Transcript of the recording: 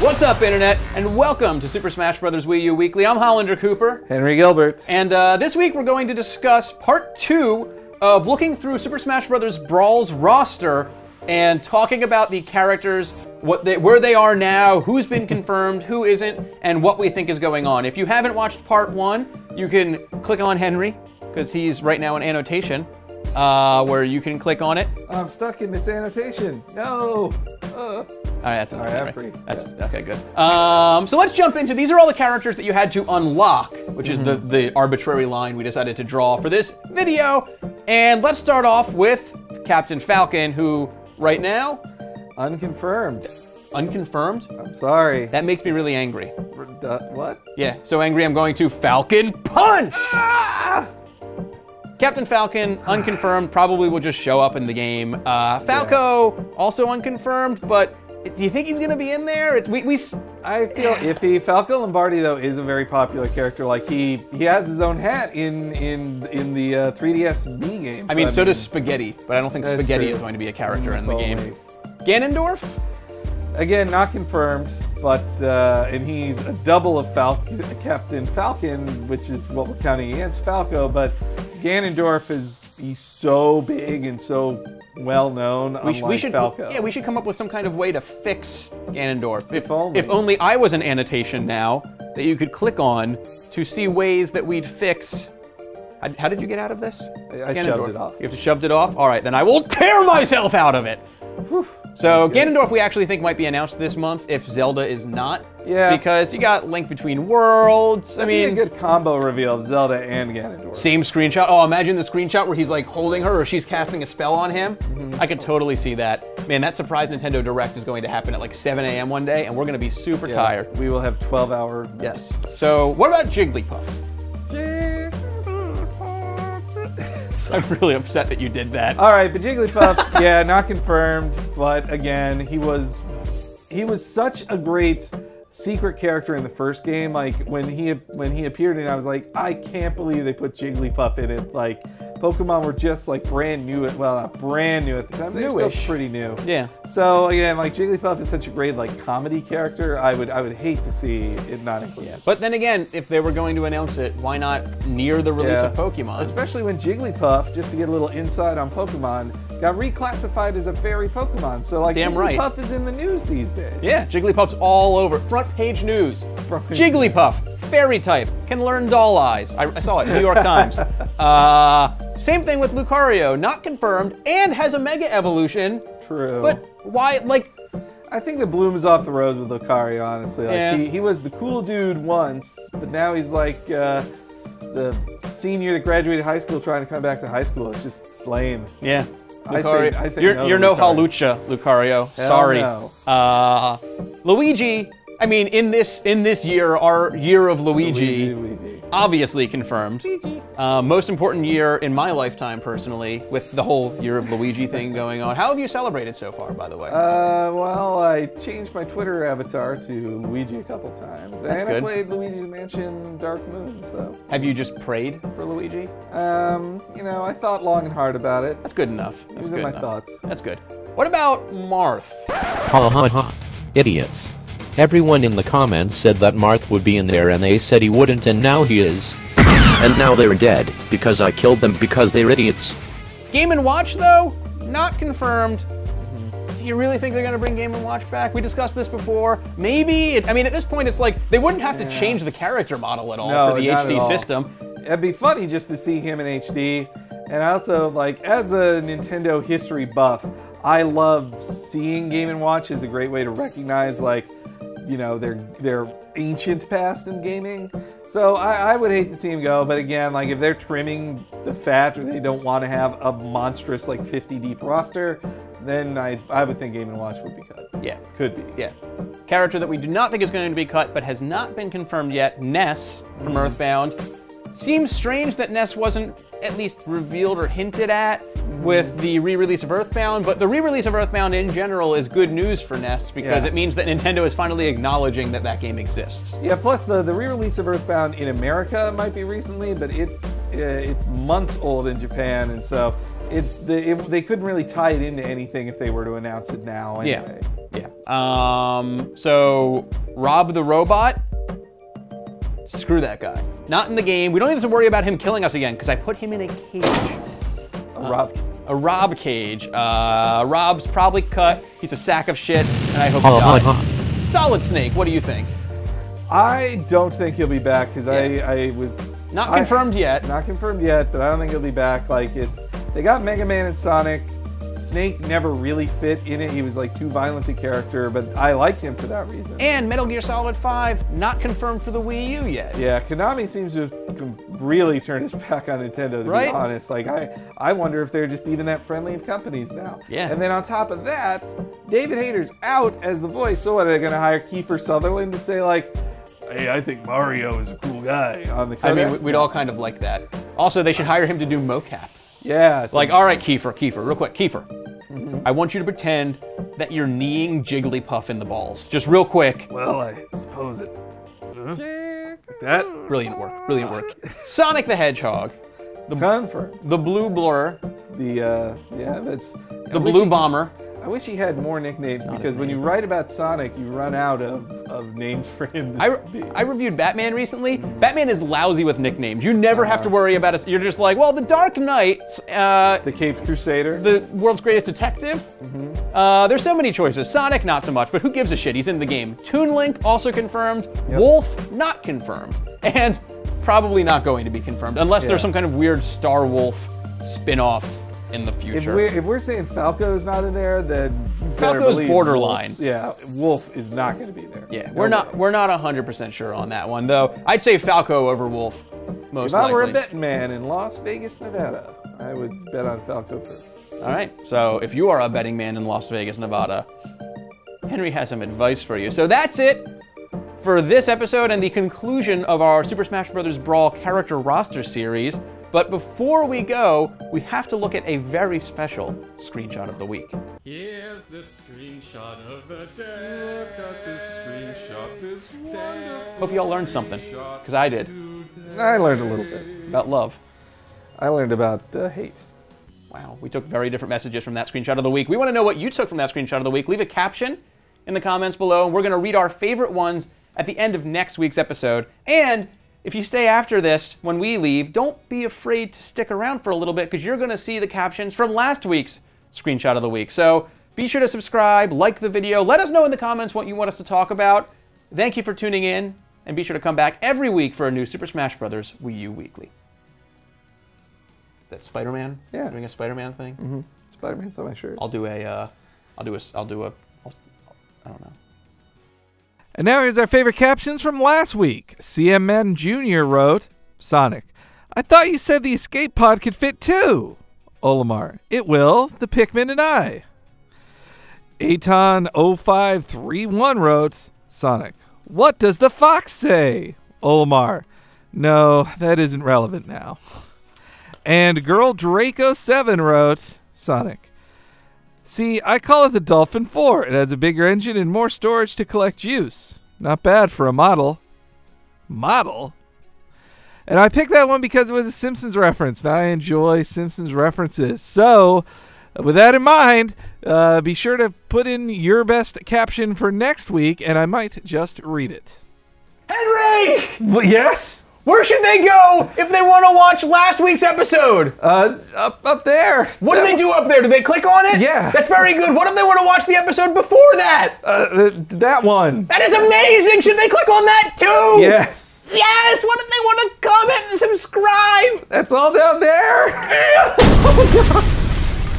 What's up, Internet, and welcome to Super Smash Bros. Wii U Weekly. I'm Hollander Cooper. Henry Gilbert. And this week we're going to discuss part 2 of looking through Super Smash Bros. Brawl's roster and talking about the characters, where they are now, who's been confirmed, who isn't, and what we think is going on. If you haven't watched part 1, you can click on Henry, because he's right now in annotation, where you can click on it. I'm stuck in this annotation. No. All right, that's enough. All right, I'm free. That's okay, good. So let's jump into, these are all the characters that you had to unlock, which is the arbitrary line we decided to draw for this video. And let's start off with Captain Falcon, who right now, Unconfirmed. Unconfirmed? I'm sorry. That makes me really angry. What? Yeah, so angry I'm going to Falcon Punch! Ah! Captain Falcon, unconfirmed, probably will just show up in the game. Falco, also unconfirmed, but do you think he's gonna be in there? I feel iffy. Falco Lombardi though is a very popular character. Like he has his own hat in the 3DS B game. I mean, so does Spaghetti, but I don't think Spaghetti is going to be a character in the game. Ganondorf? Again, not confirmed, but and he's a double of Captain Falcon, which is what we're counting against Falco. But Ganondorf he's so big and so well known. Falco. Yeah, we should come up with some kind of way to fix Ganondorf. If only. If only I was an annotation now that you could click on to see ways that we'd fix. How did you get out of this? I shoved it off. You have to shove it off? All right, then I will tear myself out of it. Whew. So Ganondorf we actually think might be announced this month if Zelda is not. Yeah. Because you got Link Between Worlds. That'd be a good combo reveal of Zelda and Ganondorf. Same screenshot. Oh, imagine the screenshot where he's like holding her or she's casting a spell on him. I could totally see that. Man, that surprise Nintendo Direct is going to happen at like 7 a.m. one day and we're going to be super tired. We will have 12-hour. Yes. So what about Jigglypuff? I'm really upset that you did that. All right, but Jigglypuff, yeah, not confirmed. But again, he was such a great secret character in the first game. Like when he appeared in it, I was like, I can't believe they put Jigglypuff in it. Like Pokemon were just like brand new well, not brand new at the time. They were still pretty new. Yeah. So again, like Jigglypuff is such a great like comedy character. I would hate to see it not included. Yeah. But then again, if they were going to announce it, why not near the release of Pokemon? Especially when Jigglypuff, just to get a little insight on Pokemon, got reclassified as a fairy Pokemon. So like Jigglypuff is in the news these days. Yeah, Jigglypuff's all over. Front page news. Jigglypuff, fairy type, can learn doll eyes. I saw it, New York Times. Same thing with Lucario, not confirmed, and has a Mega Evolution. True. But why, like... I think the bloom is off the rose with Lucario, honestly. Like, he was the cool dude once, but now he's like the senior that graduated high school trying to come back to high school. It's just lame. Yeah. Lucario. I say you're no Halucha, Lucario. Hell sorry. No. Luigi, I mean, in this year, our year of Luigi. Obviously confirmed. Most important year in my lifetime, personally, with the whole year of Luigi thing going on. How have you celebrated so far, by the way? Well, I changed my Twitter avatar to Luigi a couple times. That's and good. I played Luigi's Mansion Dark Moon, so. Have you just prayed for Luigi? You know, I thought long and hard about it. That's good enough. That's These are my thoughts. That's good. What about Marth? Ha ha ha. Idiots. Everyone in the comments said that Marth would be in there and they said he wouldn't and now he is. And now they're dead, because I killed them because they're idiots. Game & Watch, though? Not confirmed. Do you really think they're going to bring Game & Watch back? We discussed this before. Maybe. I mean, at this point, it's like, they wouldn't have to change the character model at all for the HD system. It'd be funny just to see him in HD. And also, like, as a Nintendo history buff, I love seeing Game & Watch as a great way to recognize, like, you know, their ancient past in gaming. So I would hate to see him go, but again, like if they're trimming the fat or they don't want to have a monstrous like 50 deep roster, then I would think Game & Watch would be cut. Yeah. Could be. Yeah. Character that we do not think is going to be cut, but has not been confirmed yet, Ness from Earthbound. Seems strange that Ness wasn't at least revealed or hinted at with the re-release of Earthbound, but the re-release of Earthbound in general is good news for Ness because it means that Nintendo is finally acknowledging that that game exists. Yeah, plus the re-release of Earthbound in America might be recently, but it's months old in Japan, and so they couldn't really tie it into anything if they were to announce it now anyway. Yeah. Yeah. So Rob the robot, screw that guy. Not in the game. We don't even have to worry about him killing us again because I put him in a cage. A Rob cage. Rob's probably cut. He's a sack of shit, and I hope he dies. Solid Snake, what do you think? I don't think he'll be back because I would. Not confirmed yet. Not confirmed yet, but I don't think he'll be back. Like they got Mega Man and Sonic. Snake never really fit in it. He was like too violent a character, but I like him for that reason. And Metal Gear Solid 5, not confirmed for the Wii U yet. Yeah, Konami seems to have really turned his back on Nintendo, to be honest. Like, I wonder if they're just even that friendly of companies now. Yeah. And then on top of that, David Hayter's out as the voice, so what, are they going to hire Kiefer Sutherland to say, like, hey, I think Mario is a cool guy on the codex? I mean, we'd all kind of like that. Also, they should hire him to do mocap. Yeah. Like, all right, Kiefer, real quick, Kiefer. I want you to pretend that you're kneeing Jigglypuff in the balls. Just real quick. Well, I suppose it. Like that? Brilliant work, brilliant work. Sonic the Hedgehog. The Blue Blur. The Blue Bomber. I wish he had more nicknames because when you write about Sonic, you run out of names for him. I reviewed Batman recently. Batman is lousy with nicknames. You never have to worry about it. You're just like, well, the Dark Knight. The Caped Crusader. The world's greatest detective. There's so many choices. Sonic, not so much, but who gives a shit? He's in the game. Toon Link, also confirmed. Yep. Wolf, not confirmed. And probably not going to be confirmed, unless there's some kind of weird Star Wolf spin-off in the future. If we're saying Falco's not in there, then Falco's borderline. Wolf is not going to be there. Yeah, we're not 100% sure on that one, though. I'd say Falco over Wolf, most likely. If I were a betting man in Las Vegas, Nevada, I would bet on Falco first. All right, so if you are a betting man in Las Vegas, Nevada, Henry has some advice for you. So that's it for this episode and the conclusion of our Super Smash Bros. Brawl character roster series. But before we go, we have to look at a very special screenshot of the week. Here's the screenshot of the day. Look at this screenshot, this wonderful. Hope you all learned something, because I did. I learned a little bit. About love. I learned about hate. Wow, we took very different messages from that screenshot of the week. We want to know what you took from that screenshot of the week. Leave a caption in the comments below, and we're going to read our favorite ones at the end of next week's episode. And if you stay after this, when we leave, don't be afraid to stick around for a little bit because you're going to see the captions from last week's screenshot of the week. So be sure to subscribe, like the video, let us know in the comments what you want us to talk about. Thank you for tuning in, and be sure to come back every week for a new Super Smash Bros. Wii U Weekly. That's Spider-Man? Yeah. Doing a Spider-Man thing? Mm-hmm. Spider-Man's on my shirt. I don't know. And now here's our favorite captions from last week. CMN Jr. wrote, Sonic, I thought you said the escape pod could fit two. Olimar, it will, the Pikmin and I. Aton0531 wrote, Sonic, what does the fox say? Olimar, no, that isn't relevant now. And Girl Draco7 wrote, Sonic, see, I call it the Dolphin 4. It has a bigger engine and more storage to collect juice. Not bad for a model. Model? And I picked that one because it was a Simpsons reference, and I enjoy Simpsons references. So, with that in mind, be sure to put in your best caption for next week, and I might just read it. Henry! Yes? Where should they go if they want to watch last week's episode? Up there. What do they do up there? Do they click on it? Yeah. That's very good. What if they want to watch the episode before that? That one. That is amazing. Should they click on that too? Yes. Yes. What if they want to comment and subscribe? That's all down there. Oh, God.